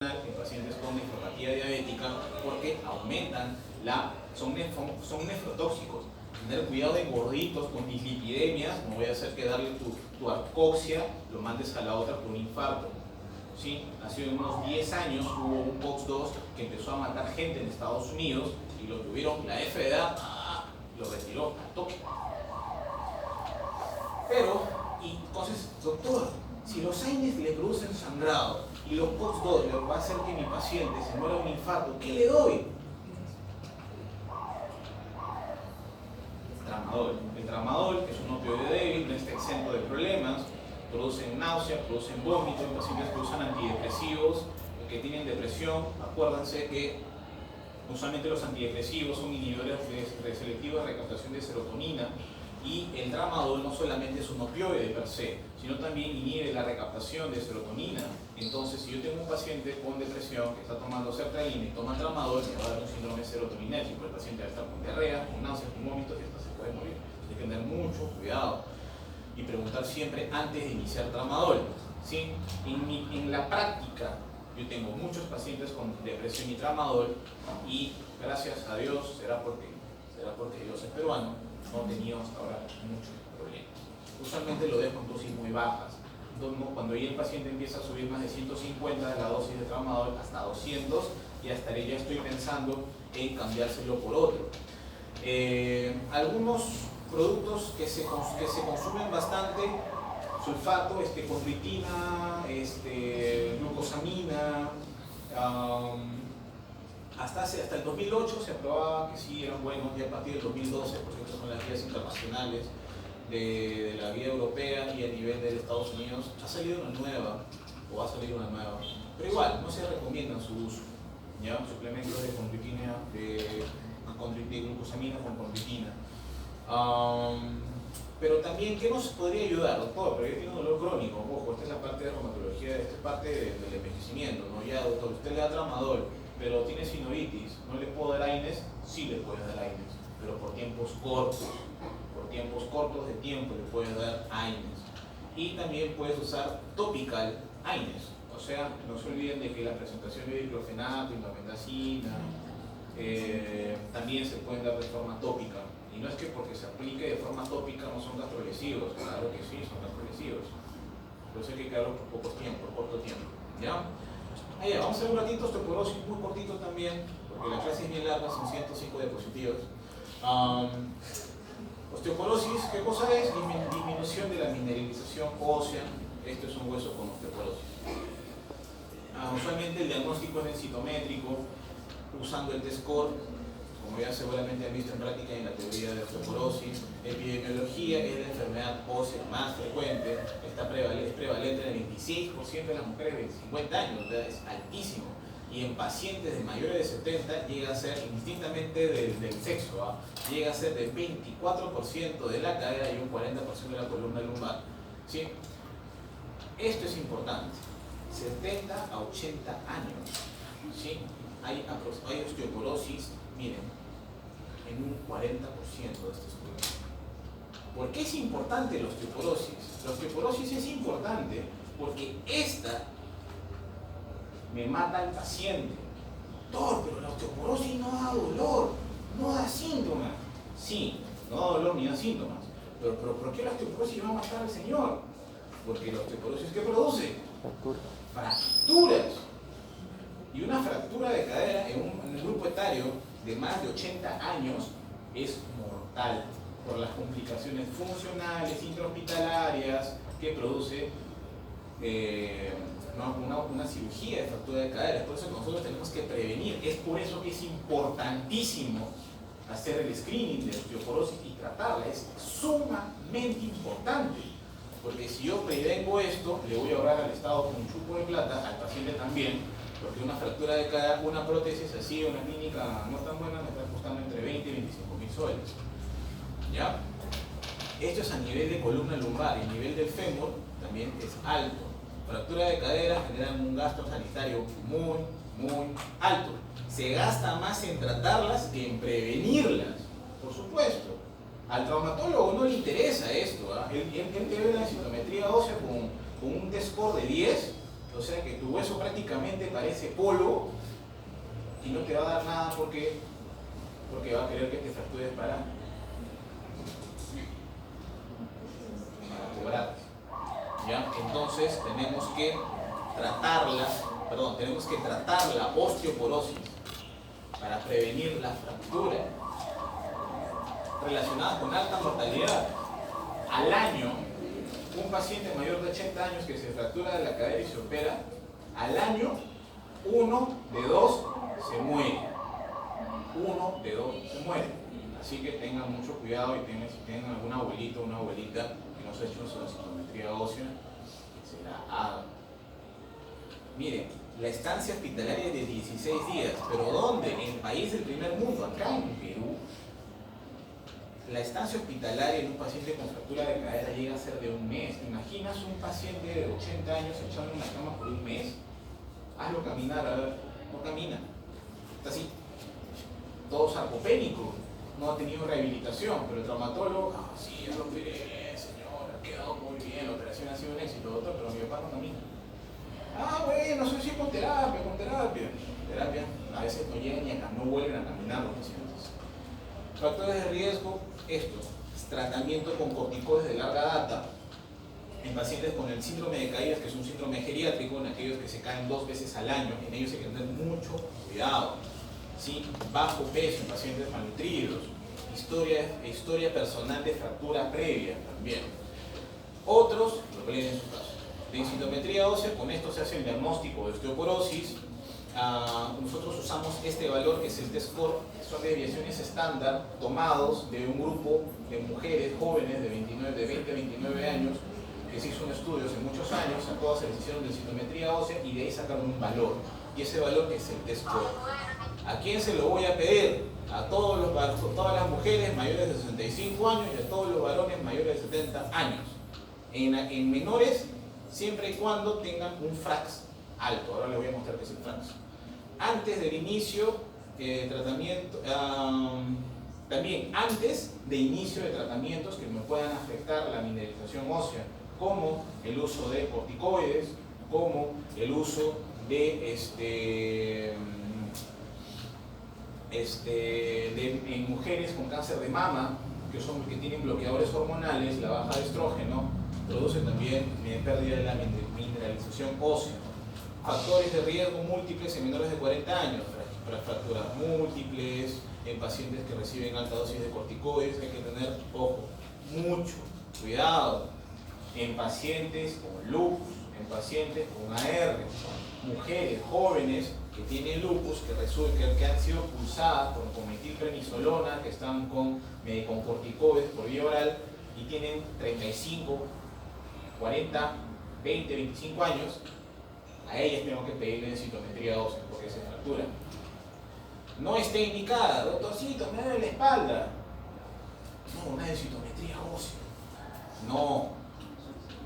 en pacientes con nefropatía diabética porque son nefrotóxicos. Tener cuidado de gorditos con dislipidemias, no voy a hacer que darle tu arcoxia lo mandes a la otra por un infarto. ¿Sí? Hace unos 10 años hubo un POX-2 que empezó a matar gente en Estados Unidos y lo tuvieron, la FDA lo retiró a toque. Pero, y entonces, doctor, si los AINES le producen sangrado y los POX-2 le va a hacer que mi paciente se muera de un infarto, ¿qué le doy? Tramadol. El tramadol, que es un opioide débil, no está exento de problemas, producen náusea, producen vómito, en pacientes que usan antidepresivos, que tienen depresión. Acuérdense que usualmente los antidepresivos son inhibidores selectivos de recaptación de serotonina, y el tramadol no solamente es un opioide per se, sino también inhibe la recaptación de serotonina. Entonces, si yo tengo un paciente con depresión que está tomando sertralina y toma tramadol, me va a dar un síndrome serotoninérgico. El paciente va a estar con diarrea, con náuseas, con vómitos y hasta se puede morir. Hay que tener mucho cuidado y preguntar siempre antes de iniciar tramadol. ¿Sí? En la práctica, yo tengo muchos pacientes con depresión y tramadol, y gracias a Dios, será porque Dios es peruano, no he tenido hasta ahora muchos problemas. Usualmente lo dejo en dosis muy bajas. Cuando ya el paciente empieza a subir más de 150 de la dosis de tramadol hasta 200, ya estoy pensando en cambiárselo por otro. Algunos productos que se consumen bastante: sulfato, condroitina, glucosamina. Hasta el 2008 se aprobaba que sí eran buenos, y a partir del 2012, porque estas son las guías internacionales de la guía europea y a nivel de Estados Unidos, ha salido una nueva, o va a salir una nueva, pero igual no se recomiendan su uso. ¿Ya? Suplementos de condroitina, de glucosamina con condroitina. Pero también, ¿qué nos podría ayudar, doctor? Pero yo tengo dolor crónico. Ojo, esta es la parte de reumatología, esta es parte del envejecimiento, ¿no? Ya, doctor, usted le da tramadol, pero tiene sinovitis, ¿no le puedo dar AINES? Sí le puedes dar AINES, pero por tiempos cortos de tiempo le puedes dar AINES. Y también puedes usar topical AINES. O sea, no se olviden de que la presentación de diclofenaco, indometacina, también se pueden dar de forma tópica. Y no es que porque se aplique de forma tópica no son gastrolesivos, claro que sí, son gastrolesivos. Pero eso hay que quedarlo por corto tiempo. ¿Ya? Vamos a ver un ratito osteoporosis, muy cortito también, porque la clase es bien larga, son 105 diapositivas. Osteoporosis, ¿qué cosa es? Disminución de la mineralización ósea. Esto es un hueso con osteoporosis. Usualmente el diagnóstico es densitométrico, usando el T-score, como ya seguramente han visto en práctica en la teoría de osteoporosis. Epidemiología es la enfermedad ósea más frecuente, es prevalente en el 26% de las mujeres de 50 años, o sea, es altísimo. Y en pacientes de mayores de 70 llega a ser, indistintamente del sexo, llega a ser del 24% de la cadera y un 40% de la columna lumbar. ¿Sí? Esto es importante, 70 a 80 años. ¿Sí? Hay osteoporosis, miren, en un 40% de estos estudios. ¿Por qué es importante la osteoporosis? La osteoporosis es importante porque esta me mata al paciente. Doctor, pero la osteoporosis no da dolor, no da síntomas. Sí, no da dolor ni da síntomas. Pero ¿por qué la osteoporosis va a matar al señor? Porque la osteoporosis, ¿qué produce? Fracturas. Y una fractura de cadera en el grupo etario de más de 80 años es mortal por las complicaciones funcionales, intrahospitalarias que produce una cirugía de fractura de cadera. Por eso nosotros tenemos que prevenir. Es por eso que es importantísimo hacer el screening de osteoporosis y tratarla. Es sumamente importante, porque si yo prevengo esto, le voy a ahorrar al Estado un chupo de plata, al paciente también. Porque una fractura de cadera, una prótesis así en una clínica no tan buena, me está costando entre 20 y 25 mil soles. ¿Ya? Esto es a nivel de columna lumbar, y a nivel del fémur también es alto. Fractura de cadera generan un gasto sanitario muy alto. Se gasta más en tratarlas que en prevenirlas, por supuesto. Al traumatólogo no le interesa esto. Él te ve la densitometría ósea con un T-score de 10. O sea que tu hueso prácticamente parece polvo y no te va a dar nada porque va a querer que te fractures para cobrar. ¿Ya? Entonces tenemos que tratar la osteoporosis para prevenir la fractura relacionada con alta mortalidad. Al año, un paciente mayor de 80 años que se fractura de la cadera y se opera, al año, 1 de 2 se muere. 1 de 2 se muere. Así que tengan mucho cuidado y si tienen algún abuelito o una abuelita que no se ha hecho su densitometría ósea, que se la haga. Miren, la estancia hospitalaria es de 16 días, pero ¿dónde? En el país del primer mundo, acá en Perú. La estancia hospitalaria en un paciente con fractura de cadera llega a ser de un mes. ¿Te imaginas un paciente de 80 años echado en una cama por un mes? Hazlo caminar, a ver, no camina. Está así, todo sarcopénico, no ha tenido rehabilitación, pero el traumatólogo, sí, ya lo operé, señor, ha quedado muy bien, la operación ha sido un éxito, doctor, pero mi papá no camina. Bueno, eso sí, con terapia. Terapia, a veces no llegan ni acá, no vuelven a caminar los pacientes. Factores de riesgo, tratamiento con corticoides de larga data en pacientes con el síndrome de caídas, que es un síndrome geriátrico, en aquellos que se caen 2 veces al año, en ellos hay que tener mucho cuidado. ¿Sí? Bajo peso en pacientes malnutridos, historia personal de fractura previa también. Otros, lo que leen en su caso. Densitometría ósea, con esto se hace el diagnóstico de osteoporosis. Nosotros usamos este valor que es el T-score, que son desviaciones estándar tomados de un grupo de mujeres jóvenes de 20 a 29 años, que se hizo un estudio hace muchos años, a todas se les hicieron densitometría ósea y de ahí sacaron un valor, y ese valor es el T-score. ¿A quién se lo voy a pedir? A todas las mujeres mayores de 65 años y a todos los varones mayores de 70 años. En menores, siempre y cuando tengan un FRAX alto. Ahora les voy a mostrar qué es el FRAX. Antes del inicio de tratamiento, también antes de inicio de tratamientos que me puedan afectar la mineralización ósea, como el uso de corticoides, como el uso de en mujeres con cáncer de mama, que tienen bloqueadores hormonales, la baja de estrógeno produce también pérdida de la mineralización ósea. Factores de riesgo múltiples en menores de 40 años, fracturas múltiples, en pacientes que reciben alta dosis de corticoides, hay que tener, ojo, mucho cuidado, en pacientes con lupus, en pacientes con AR, mujeres jóvenes que tienen lupus, que han sido pulsadas con metilprednisolona, que están con corticoides por vía oral y tienen 35, 40, 20, 25 años, a ellas tengo que pedirle densitometría ósea porque se fractura. No está indicada, doctorcito, me duele la espalda. No, una densitometría ósea. No.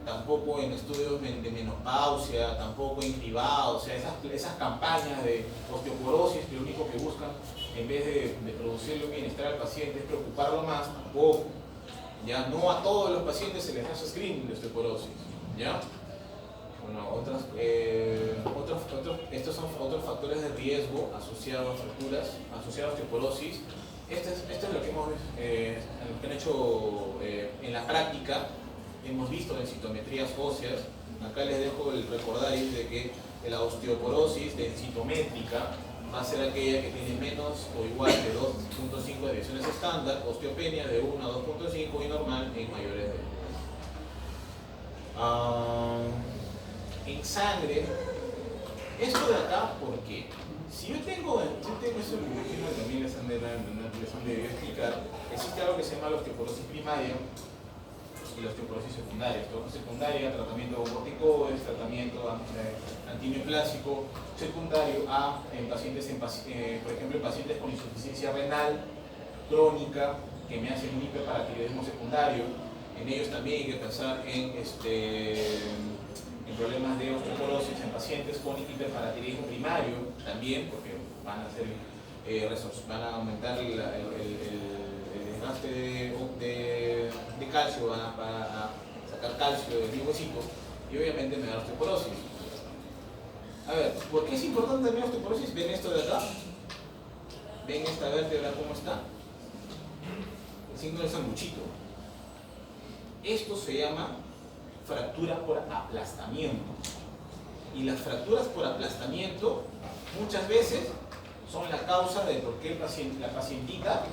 Tampoco en estudios de menopausia, tampoco en cribado, o sea, esas campañas de osteoporosis que lo único que buscan, en vez de producirle un bienestar al paciente, es preocuparlo más, tampoco. Ya no a todos los pacientes se les hace screening de osteoporosis, ¿ya? Bueno, estos son otros factores de riesgo asociados a fracturas, asociados a osteoporosis. Esto es lo que han hecho en la práctica. Hemos visto densitometrías óseas. Acá les dejo el recordario de que la osteoporosis densitométrica va a ser aquella que tiene menos o igual de 2.5 desviaciones estándar, osteopenia de 1 a 2.5 y normal en mayores de 1. En sangre, esto de acá, ¿por qué? Si yo tengo eso que imagino que también les han de explicar, existe algo que se llama la osteoporosis primaria y la osteoporosis secundaria. Secundaria, tratamiento con corticoides, tratamiento antineoplásico, secundario a por ejemplo, en pacientes con insuficiencia renal crónica que me hacen un hiperparatiroidismo secundario. En ellos también hay que pensar en problemas de osteoporosis en pacientes con hiperparatiroidismo primario también, porque van a aumentar el desgaste de calcio, van a sacar calcio del huesito y obviamente me da osteoporosis. A ver, ¿por qué es importante también la osteoporosis? ¿Ven esto de acá? ¿Ven esta vértebra cómo está? El signo del sanguchito. Esto se llama fractura por aplastamiento. Y las fracturas por aplastamiento muchas veces son la causa de por qué la pacientita,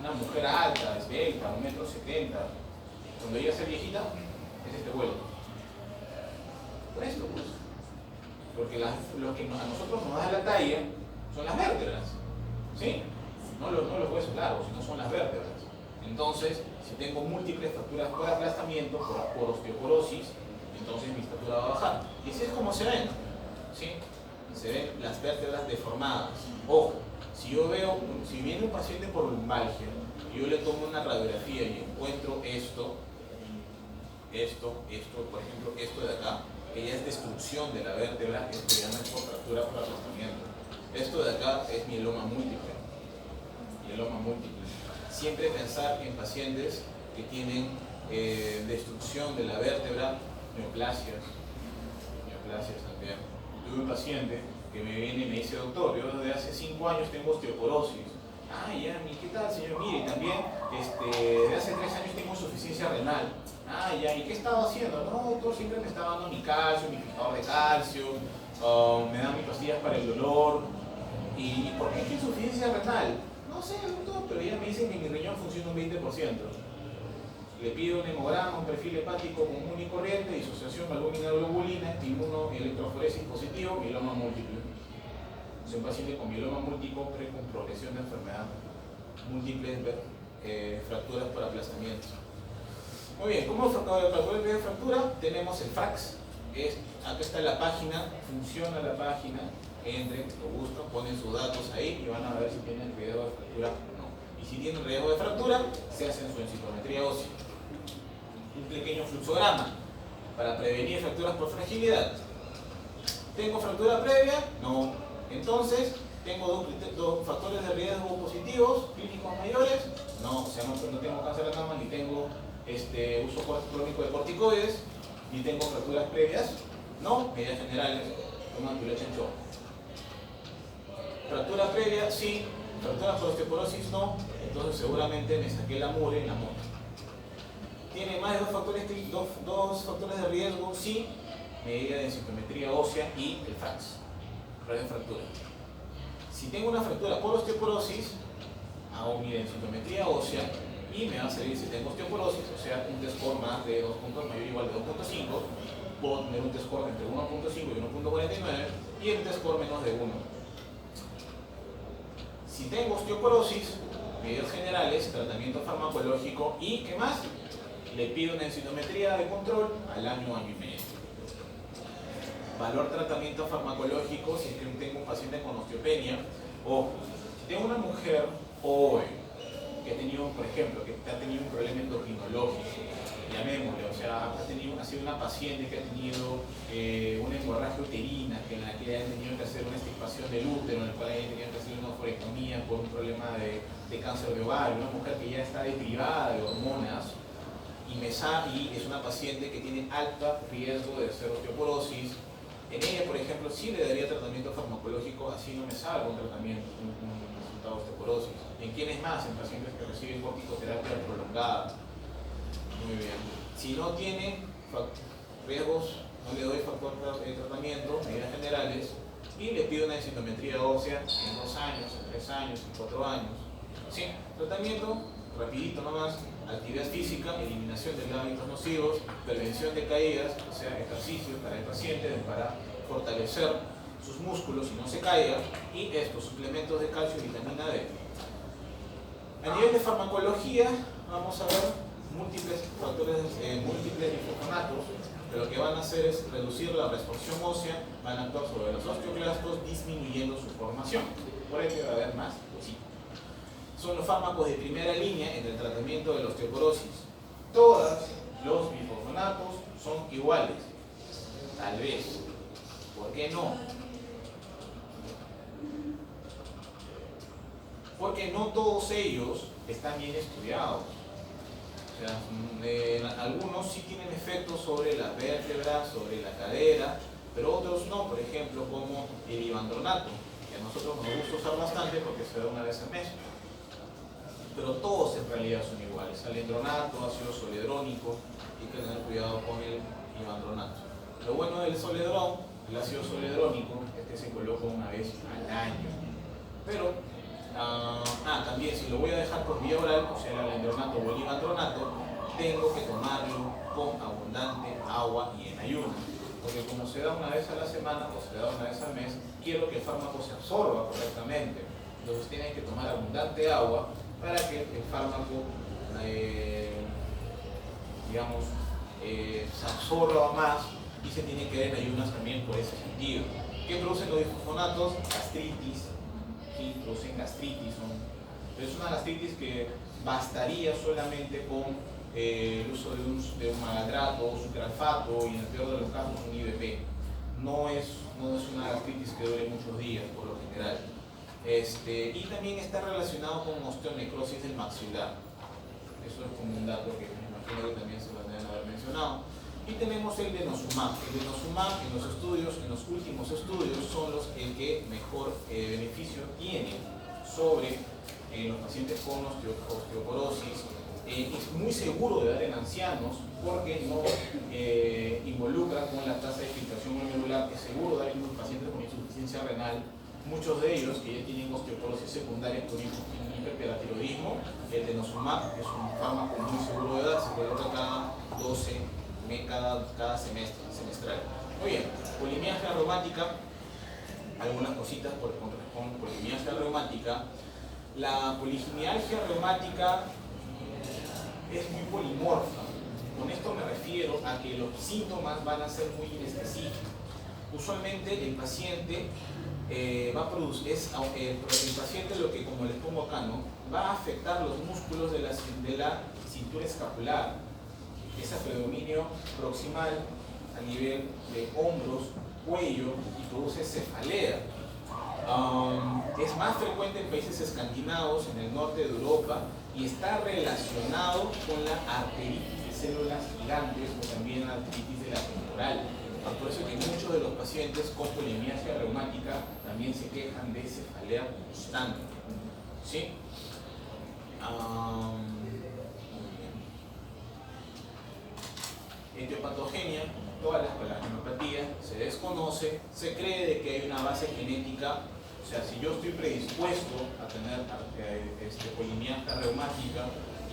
una mujer alta, esbelta, 1,70 m, cuando llega a ser viejita, es este vuelo. Por esto, pues. Porque lo que a nosotros nos da la talla son las vértebras, ¿sí? No los huesos largos, sino son las vértebras. Entonces, si tengo múltiples fracturas por aplastamiento, por osteoporosis, entonces mi estatura va a bajar. Y así es como se ven, ¿sí? Se ven las vértebras deformadas. Ojo, si viene un paciente por lumbalgia, y yo le tomo una radiografía y encuentro esto, por ejemplo, esto de acá, que ya es destrucción de la vértebra, esto se llama fractura por aplastamiento. Esto de acá es mieloma múltiple. Siempre pensar en pacientes que tienen destrucción de la vértebra, neoplasias también. Tuve un paciente que me viene y me dice: doctor, yo desde hace 5 años tengo osteoporosis. Ah, ya, ¿qué tal, señor? Mire, también desde hace 3 años tengo insuficiencia renal. Ah, ya, ¿y qué he estado haciendo? No, doctor, siempre me está dando mi calcio, mi fijador de calcio, me dan mis pastillas para el dolor. ¿Y por qué es insuficiencia renal? No sé, doctor, pero ya me dicen que mi riñón funciona un 20%. Le pido un hemograma, un perfil hepático común y corriente, disociación albúmina-globulina, inmunoelectroforesis positivo, mieloma múltiple. Es un paciente con mieloma múltiple con progresión de enfermedad, múltiples fracturas por aplastamiento. Muy bien, ¿cómo calcular la fractura? Tenemos el FRAX. Acá está la página, funciona la página. Entren, lo buscan, ponen sus datos ahí y van a ver si tienen riesgo de fractura o no. Y si tienen riesgo de fractura, se hacen su densitometría ósea. Un pequeño fluxograma para prevenir fracturas por fragilidad. ¿Tengo fractura previa? No. Entonces, ¿tengo dos factores de riesgo positivos, clínicos mayores? No, o sea, no tengo cáncer de mama, ni tengo uso crónico de corticoides, ni tengo fracturas previas. No, medidas generales, toman tu leche en shock. Fractura previa, sí. Fractura por osteoporosis, no. Entonces seguramente me saqué la mure en la moto. ¿Tiene más de dos factores de riesgo? Sí. Medida de densitometría ósea y el FRAX, radio de fractura. Si tengo una fractura por osteoporosis, hago mi densitometría ósea y me va a salir si tengo osteoporosis, o sea, un T-score más de 2 puntos mayor o igual de 2.5. Puedo tener un T-score entre 1.5 y 1.49 y el T-score menos de 1. Si tengo osteoporosis, medidas generales, tratamiento farmacológico y, ¿qué más? Le pido una densitometría de control al año y medio. Valor tratamiento farmacológico si es que tengo un paciente con osteopenia. Ojo, si tengo una mujer joven que ha tenido, por ejemplo, que ha tenido un problema endocrinológico, llamémosle, o sea, ha sido una paciente que ha tenido una hemorragia uterina, en la que ha tenido que hacer una extirpación del útero, en el cual ha tenido que hacer una oophorectomía por un problema de cáncer de ovario, una mujer que ya está deprivada de hormonas y es una paciente que tiene alto riesgo de hacer osteoporosis. En ella, por ejemplo, sí le daría tratamiento farmacológico, así no me salga un tratamiento, un resultado de osteoporosis. ¿En quiénes más? En pacientes que reciben corticoterapia prolongada. Muy bien. Si no tiene riesgos, no le doy factor de tratamiento, medidas generales, y le pido una densitometría ósea en 2 años, en 3 años, en 4 años. ¿Sí? Tratamiento, rapidito nomás, actividad física, eliminación de hábitos nocivos, prevención de caídas, o sea, ejercicios para el paciente para fortalecer sus músculos y no se caiga, y estos suplementos de calcio y vitamina D. A nivel de farmacología, vamos a ver múltiples factores, múltiples bifosfonatos, que lo que van a hacer es reducir la resorción ósea, van a actuar sobre los osteoclastos, disminuyendo su formación. Por ello va a haber más cositas. Son los fármacos de primera línea en el tratamiento de la osteoporosis. Todos los bifosfonatos son iguales. Tal vez. ¿Por qué no? Porque no todos ellos están bien estudiados. O sea, algunos sí tienen efectos sobre las vértebras, sobre la cadera, pero otros no, por ejemplo, como el ivandronato, que a nosotros nos gusta usar bastante porque se da una vez al mes. Pero todos en realidad son iguales: alendronato, ácido soledrónico, y hay que tener cuidado con el ivandronato. Lo bueno del soledrón, el ácido soledrónico, es que se coloca una vez al año. Pero, también si lo voy a dejar por vía oral, o sea, el alendronato o el ivandronato, tengo que tomarlo con abundante agua y en ayuno. Porque como se da una vez a la semana o se da una vez al mes, quiero que el fármaco se absorba correctamente. Entonces tienen que tomar abundante agua para que el fármaco, se absorba más, y se tiene que dar en ayunas también por ese sentido. ¿Qué producen los bifosfonatos? Gastritis. Sí, producen gastritis. Pero es una gastritis que bastaría solamente con el uso de un maladrato, sucralfato, y en el peor de los casos un IBP. No es una gastritis que dure muchos días, por lo general. Y también está relacionado con osteonecrosis del maxilar. Eso es como un dato que me imagino que también se lo deben haber mencionado. Y tenemos el denosumab. El denosumab en los últimos estudios, son los que mejor beneficio tiene sobre los pacientes con osteoporosis. Es muy seguro de dar en ancianos porque no involucra con la tasa de filtración glomerular. Es seguro dar en los pacientes con insuficiencia renal. Muchos de ellos que ya tienen osteoporosis secundaria por hiperparatiroidismo, el denosumab es un fármaco muy seguro de dar, se coloca cada semestral. Muy bien, polimialgia reumática, algunas cositas con polimialgia reumática. La polimialgia reumática es muy polimorfa. Con esto me refiero a que los síntomas van a ser muy inespecíficos. Usualmente el paciente el paciente, lo que, como les pongo acá, ¿no?, va a afectar los músculos de la cintura escapular. Ese predominio proximal a nivel de hombros, cuello, y produce cefalea. Es más frecuente en países escandinavos, en el norte de Europa, y está relacionado con la arteritis de células gigantes o también la arteritis de la temporal. Por eso es que muchos de los pacientes con polimialgia reumática también se quejan de cefalea constante. ¿Sí? Etiopatogenia, todas las palaginopatías, se desconoce, se cree de que hay una base genética. O sea, si yo estoy predispuesto a tener polimialgia reumática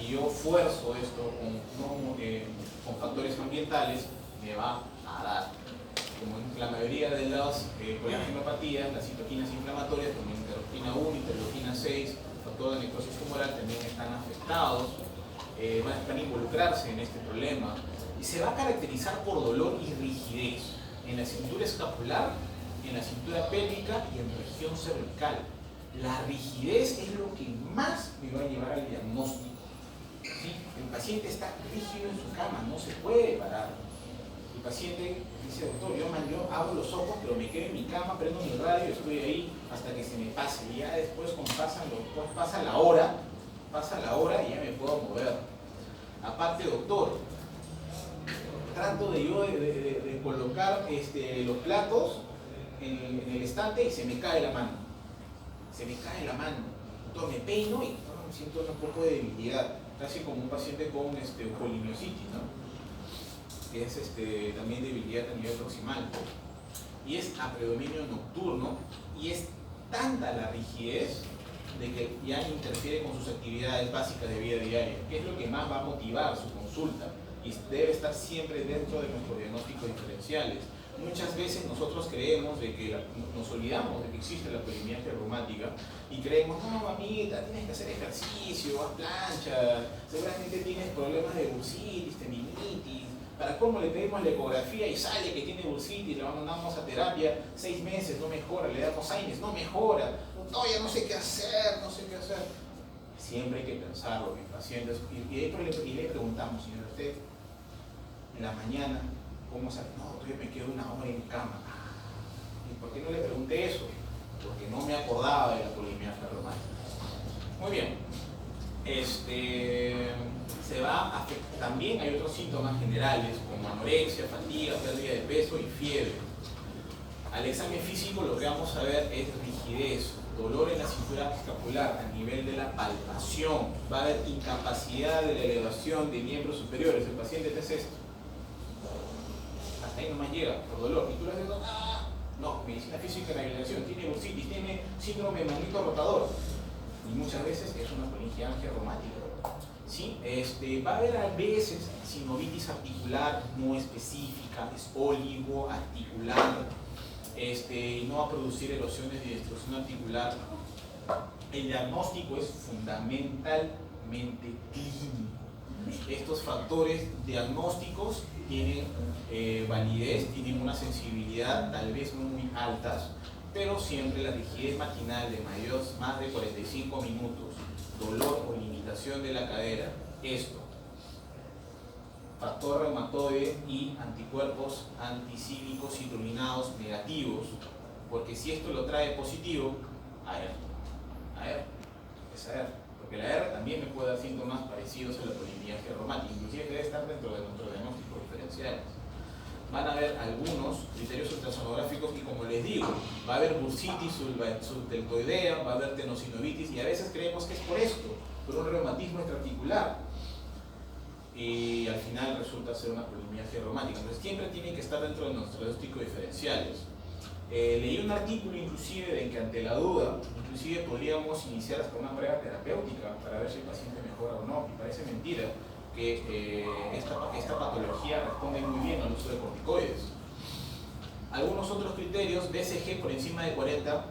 y yo fuerzo esto con factores ambientales, me va a dar. Como en la mayoría de las polaginopatías, las citoquinas inflamatorias, como interleuquina 1, interleuquina 6, factor de necrosis tumoral, también están afectados, van a involucrarse en este problema, y se va a caracterizar por dolor y rigidez en la cintura escapular, en la cintura pélvica y en región cervical. La rigidez es lo que más me va a llevar al diagnóstico. ¿Sí? El paciente está rígido en su cama, no se puede parar. El paciente dice: doctor, yo abro los ojos, pero me quedo en mi cama, prendo mi radio, estoy ahí hasta que se me pase. Y ya después, cuando pasa la hora y ya me puedo mover. Aparte, doctor, trato de colocar los platos en el estante y se me cae la mano. Entonces me peino y siento un poco de debilidad, casi como un paciente con polimiositis, ¿no?, que es también debilidad a nivel proximal. Y es a predominio nocturno, y es tanta la rigidez de que ya interfiere con sus actividades básicas de vida diaria, que es lo que más va a motivar su consulta, y debe estar siempre dentro de nuestros diagnósticos diferenciales. Muchas veces nosotros creemos nos olvidamos de que existe la polimialgia reumática y creemos: no, amiguita, tienes que hacer ejercicio, haz plancha, seguramente tienes problemas de bursitis, tendinitis. Para cómo le pedimos la ecografía y sale que tiene bursitis, le mandamos a terapia 6 meses, no mejora, le damos AINES, no mejora. No, ya no sé qué hacer. Siempre hay que pensarlo, mis pacientes. Y le preguntamos: señor, usted en la mañana, ¿cómo sabe? No, yo me quedo 1 hora en cama. ¿Y por qué no le pregunté eso? Porque no me acordaba de la polimialgia reumática. Muy bien. También hay otros síntomas generales como anorexia, fatiga, pérdida de peso y fiebre. Al examen físico lo que vamos a ver es rigidez, dolor en la cintura escapular a nivel de la palpación, va a haber incapacidad de la elevación de miembros superiores. El paciente te hace esto, hasta ahí nomás llega por dolor, y tú le haces ¡ah! No, medicina física de rehabilitación, tiene bursitis, tiene síndrome de manguito rotador, y muchas veces es una polingialgia reumática. ¿Sí? Va a haber a veces sinovitis articular no específica, es oligoarticular, y no va a producir erosiones y destrucción articular. El diagnóstico es fundamentalmente clínico. Estos factores diagnósticos tienen validez, tienen una sensibilidad tal vez no muy altas, pero siempre la rigidez matinal de más de 45 minutos, dolor o limitación de la cadera, esto, factor reumatoide y anticuerpos anticílicos citrulinados negativos, porque si esto lo trae positivo, porque la R también me puede dar síntomas parecidos a la polimialgia reumática, inclusive debe estar dentro de nuestros diagnósticos diferenciales. Van a haber algunos criterios ultrasonográficos y, como les digo, va a haber bursitis subdeltoidea, va a haber tenosinovitis, y a veces creemos que es por esto, por un reumatismo extraarticular, y al final resulta ser una polimialgia reumática. Entonces siempre tiene que estar dentro de nuestros diagnósticos diferenciales. Leí un artículo inclusive de que ante la duda, inclusive podríamos iniciar hasta una prueba terapéutica para ver si el paciente mejora o no, y parece mentira que esta patología responde muy bien al uso de corticoides. Algunos otros criterios, BCG por encima de 40,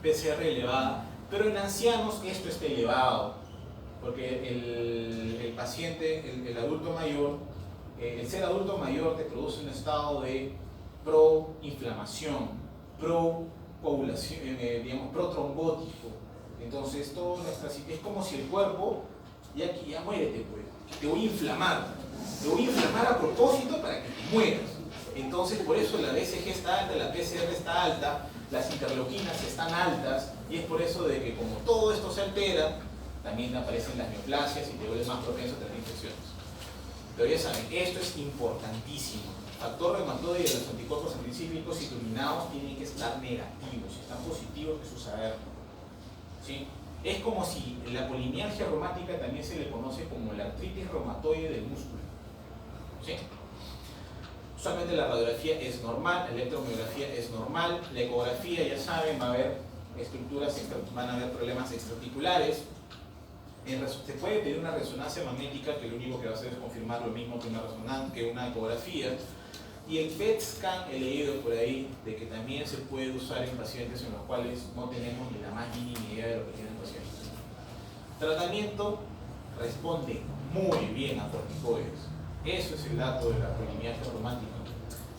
PCR elevada, pero en ancianos esto está elevado, porque el paciente, el adulto mayor, el ser adulto mayor te produce un estado de proinflamación, procoagulación, digamos, protrombótico. Entonces todo es como si el cuerpo, ya muérete pues, te voy a inflamar a propósito para que te mueras. Entonces por eso la BCG está alta, la PCR está alta, las interleuquinas están altas, y es por eso de que como todo esto se altera, también aparecen las neoplasias y te vuelves más propenso a tener infecciones. Pero ya saben, esto es importantísimo. Factor reumatoide de los anticuerpos anticíclicos citrulinados tienen que estar negativos. Si están positivos, es saber. ¿Sí? Es como si la polimialgia reumática también se le conoce como la artritis reumatoide del músculo. ¿Sí? Usualmente la radiografía es normal, la electromiografía es normal, la ecografía, ya saben, va a haber estructuras, van a haber problemas extraarticulares. Se puede pedir una resonancia magnética, que lo único que va a hacer es confirmar lo mismo que una ecografía. Y el PET scan, he leído por ahí de que también se puede usar en pacientes en los cuales no tenemos ni la más mínima idea de lo que tiene el paciente. Tratamiento: responde muy bien a corticoides. Eso es el dato de la polimialgia reumática.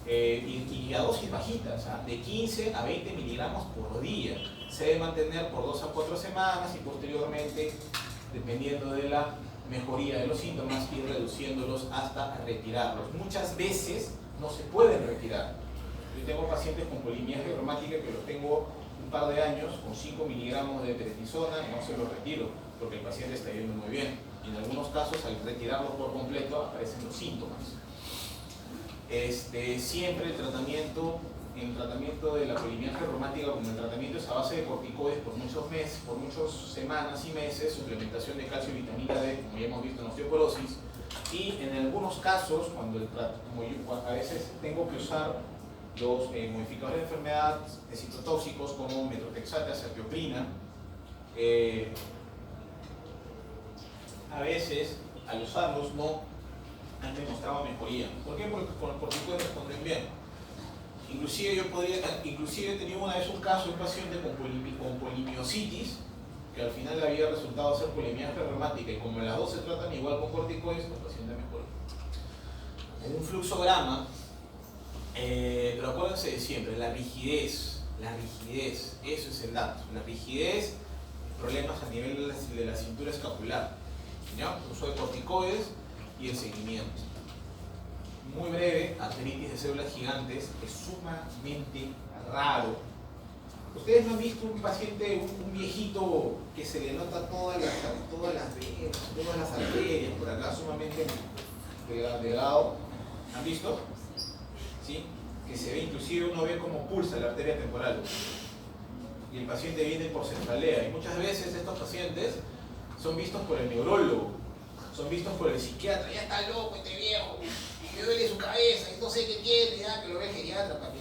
Y a dosis bajitas, de 15 a 20 miligramos por día. Se debe mantener por 2 a 4 semanas y posteriormente, dependiendo de la mejoría de los síntomas, ir reduciéndolos hasta retirarlos. Muchas veces no se pueden retirar. Yo tengo pacientes con polimialgia reumática que los tengo un par de años con 5 miligramos de prednisona y no se los retiro porque el paciente está yendo muy bien. Y en algunos casos, al retirarlos por completo, aparecen los síntomas. Siempre el tratamiento de la polimialgia reumática, como el tratamiento es a base de corticoides por muchos meses, por muchas semanas y meses, suplementación de calcio y vitamina D, como ya hemos visto en osteoporosis, y en algunos casos, a veces tengo que usar los modificadores de enfermedad de citotóxicos como metotrexate, azathioprina, a veces al usarlos no han demostrado mejoría. ¿Por qué? Porque con los corticoides responden bien. Inclusive he tenido una vez un caso de un paciente con polimiositis, que al final había resultado ser polimialgia reumática, y como las dos se tratan igual con corticoides, el paciente mejoró. En un fluxograma, pero acuérdense de siempre, la rigidez, eso es el dato. La rigidez, problemas a nivel de la cintura escapular, ¿ya? Uso de corticoides y el seguimiento. Muy breve, arteritis de células gigantes es sumamente raro. Ustedes no han visto un paciente, un viejito que se le nota todas las venas, todas las arterias, por acá sumamente delgado. ¿Han visto? ¿Sí? que se ve, inclusive uno ve cómo pulsa la arteria temporal. Y el paciente viene por cefalea. Y muchas veces estos pacientes son vistos por el neurólogo, son vistos por el psiquiatra. Ya está loco este viejo, y me duele su cabeza, y no sé qué tiene, ya que lo ve el geriatra, papi.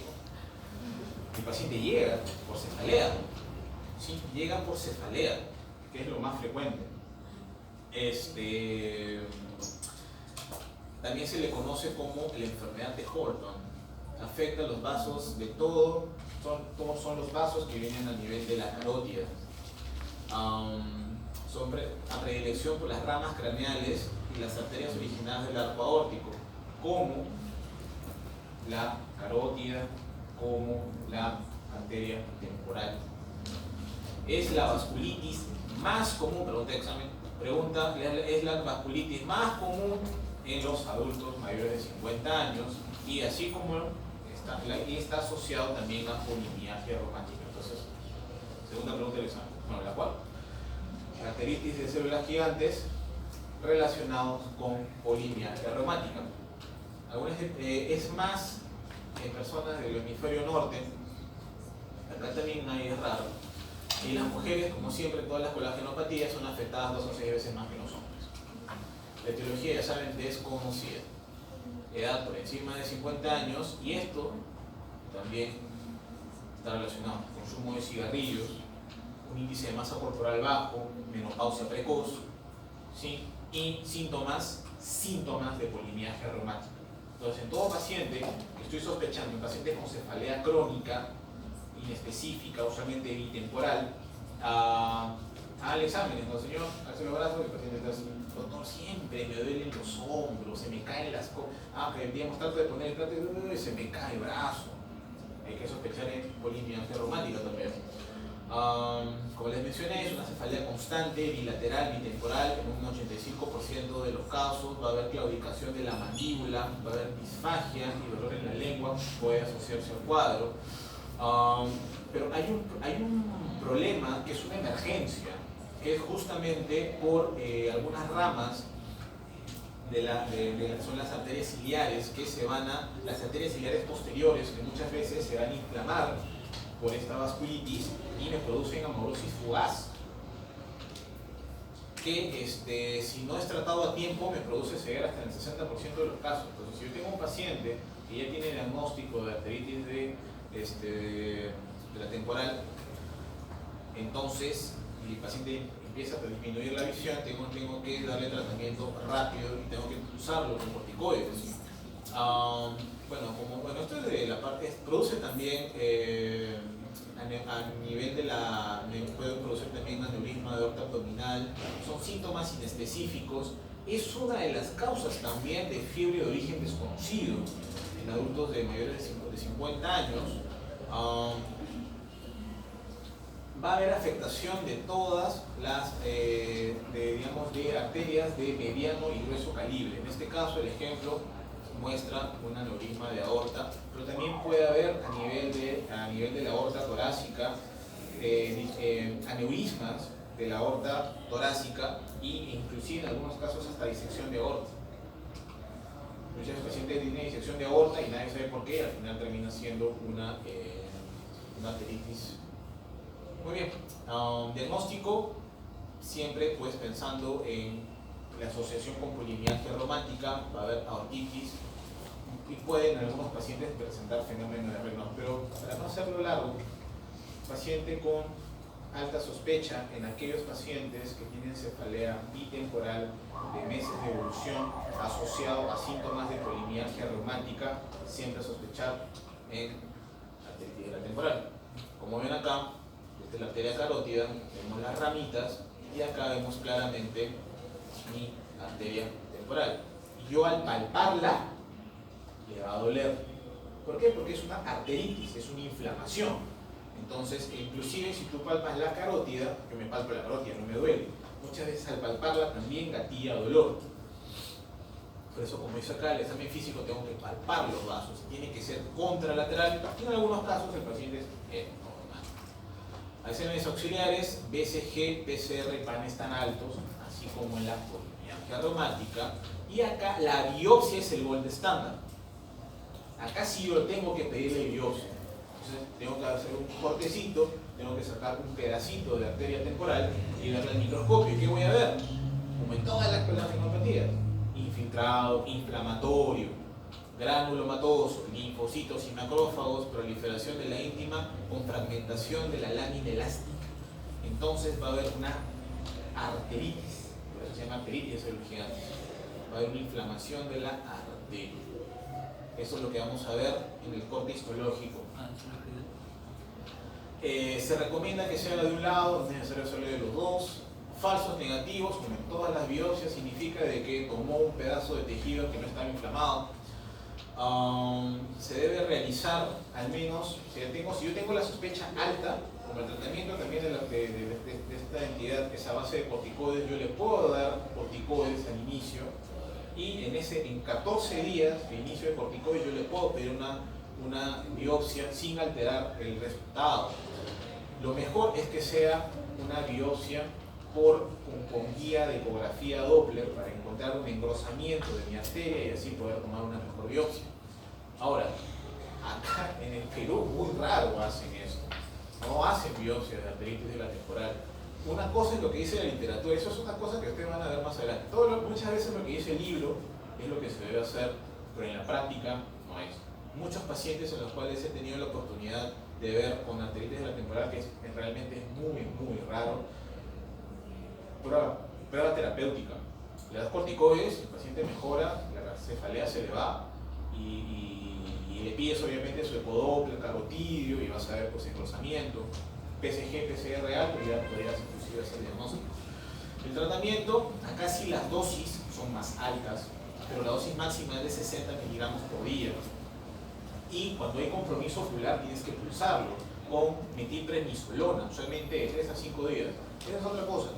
El paciente llega por cefalea, ¿sí? Llega por cefalea, que es lo más frecuente. También se le conoce como la enfermedad de Horton. Afecta los vasos de todo, todos son los vasos que vienen a nivel de la carótida. Son a predilección por las ramas craneales y las arterias originadas del arco aórtico, como la carótida, como la arteria temporal. Es la vasculitis más común, pregunta, es la vasculitis más común en los adultos mayores de 50 años y así como está asociado también a polimialgia reumática. Entonces, segunda pregunta del examen. Bueno, la cual, características de células gigantes relacionados con polimialgia reumática. Es más en personas del hemisferio norte, acá también nadie es raro, y las mujeres, como siempre, todas las colagenopatías son afectadas 2 o 6 veces más que los hombres. La etiología, ya saben, desconocida. Edad por encima de 50 años, y esto también está relacionado con consumo de cigarrillos, un índice de masa corporal bajo, menopausia precoz, ¿sí? Y síntomas de polimialgia reumática. Entonces, en todo paciente que estoy sospechando, un paciente con cefalea crónica, inespecífica, usualmente bitemporal, al examen, entonces, señor, hace los brazos, el paciente está así, doctor, siempre me duelen los hombros, se me caen las cosas, que digamos, trato de poner el plato y se me cae el brazo. Hay que sospechar en polimialgia reumática también. Como les mencioné, es una cefalea constante, bilateral, bitemporal. En un 85% de los casos va a haber claudicación de la mandíbula, va a haber disfagia y dolor en la lengua, puede asociarse al cuadro. Pero hay un problema que es una emergencia, que es justamente por algunas ramas son las arterias ciliares, que las arterias ciliares posteriores, que muchas veces se van a inflamar por esta vasculitis y me producen amaurosis fugaz, que si no es tratado a tiempo me produce ceguera hasta en el 60% de los casos. Entonces, si yo tengo un paciente que ya tiene diagnóstico de arteritis de la temporal, entonces el paciente empieza a disminuir la visión, tengo que darle tratamiento rápido y tengo que usarlo con corticoides. Esto es de la parte, produce también a nivel de puede producir también aneurisma de aorta abdominal, son síntomas inespecíficos, es una de las causas también de fiebre de origen desconocido en adultos de mayores de 50 años. Va a haber afectación de todas las de arterias de mediano y grueso calibre. En este caso, el ejemplo muestra un aneurisma de aorta, pero también puede haber a nivel de la aorta torácica aneurismas de la aorta torácica e inclusive en algunos casos hasta disección de aorta. Muchos pacientes tienen disección de aorta y nadie sabe por qué, y al final termina siendo una arteritis. Muy bien, diagnóstico, siempre pues pensando en la asociación con polimialgia reumática, va a haber aortitis y pueden en algunos pacientes presentar fenómeno de Raynaud, pero para no hacerlo largo, paciente con alta sospecha en aquellos pacientes que tienen cefalea bitemporal de meses de evolución asociado a síntomas de polimialgia reumática, siempre sospechar en arteritis de la temporal. Como ven acá, esta es la arteria carótida, vemos las ramitas y acá vemos claramente mi arteria temporal. Y yo al palparla le va a doler. ¿Por qué? Porque es una arteritis, es una inflamación. Entonces, inclusive si tú palpas la carótida, yo me palpo la carótida, no me duele. Muchas veces al palparla también gatilla dolor. Por eso, como dice acá, el examen físico tengo que palpar los vasos. Tiene que ser contralateral. Y en algunos casos el paciente es normal. Exámenes auxiliares, BCG, PCR y PAN están altos, así como en la polimialgia reumática. Y acá la biopsia es el gold estándar. Acá sí yo tengo que pedirle biopsia. Entonces tengo que hacer un cortecito, tengo que sacar un pedacito de arteria temporal y verla al microscopio. ¿Y qué voy a ver? Como en todas las neuropatías, infiltrado, inflamatorio, granulomatoso, linfocitos y macrófagos, proliferación de la íntima con fragmentación de la lámina elástica. Entonces va a haber una arteritis, por eso se llama arteritis de células gigantes. Va a haber una inflamación de la arteria. Eso es lo que vamos a ver en el corte histológico. Se recomienda que se haga de un lado, no es necesario hacerlo de los dos. Falsos negativos, como en todas las biopsias, significa de que tomó un pedazo de tejido que no estaba inflamado. Se debe realizar al menos, si yo tengo la sospecha alta, como el tratamiento también de esta entidad que es a base de corticoides, yo le puedo dar corticoides al inicio y en 14 días de inicio de corticoides yo le puedo pedir una biopsia sin alterar el resultado. Lo mejor es que sea una biopsia con guía de ecografía Doppler para encontrar un engrosamiento de mi arteria y así poder tomar una mejor biopsia. Ahora, acá en el Perú muy raro hacen eso. No hacen biopsias de arteritis de la temporal. Una cosa es lo que dice la literatura, eso es una cosa que ustedes van a ver más adelante. Muchas veces lo que dice el libro es lo que se debe hacer, pero en la práctica no es. Muchos pacientes en los cuales he tenido la oportunidad de ver con arteritis de la temporal, que realmente es muy, muy raro, prueba terapéutica. Le das corticoides, el paciente mejora, la cefalea se le va y le pides obviamente su ecodoppler, carotidio y vas a ver pues engrosamiento, PSG, PCR alto y ya podrías inclusive hacer diagnóstico. El tratamiento, acá sí las dosis son más altas, pero la dosis máxima es de 60 miligramos por día. Y cuando hay compromiso ocular tienes que pulsarlo con metilprednisolona, usualmente de 3 a 5 días. Esa es otra cosa.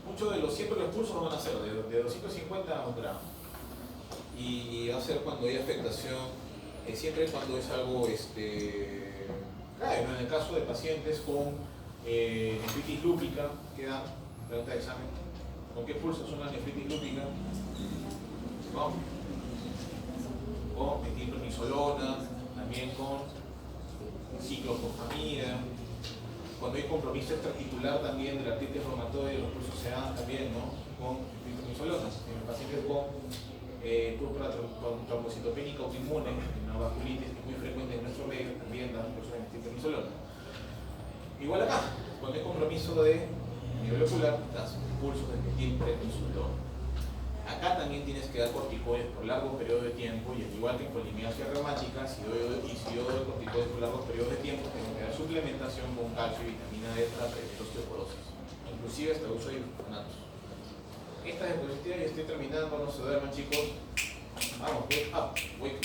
Muchos de siempre los pulsos van a ser de 250 a 1 gramo. Y va a ser cuando hay afectación, siempre cuando es algo grave, ¿no? En el caso de pacientes con nefritis lúpica, que dan pregunta de examen, ¿con qué pulso son las nefritis lúpica? ¿No? Con metilprednisolona, también con ciclofosfamida. Cuando hay compromiso extraarticular también de la artritis reumatoide, los pulsos se dan también, ¿no? Con metilprednisolona. En pacientes con púrpura trombocitopénica autoinmune, una vasculitis que es muy frecuente en nuestro medio, también dan pulsos de metilprednisolona. Igual acá, cuando hay compromiso de nivel ocular, das pulsos de metilprednisolona. Acá también tienes que dar corticoides por largos periodos de tiempo y al igual que en polimialgia reumática, si yo doy corticoides por largos periodos de tiempo, tengo que dar suplementación con calcio y vitamina D para prevenir osteoporosis, inclusive hasta uso de bicarbonatos. Esta diapositiva ya estoy terminando, no se duerman chicos. Vamos, wake up, wake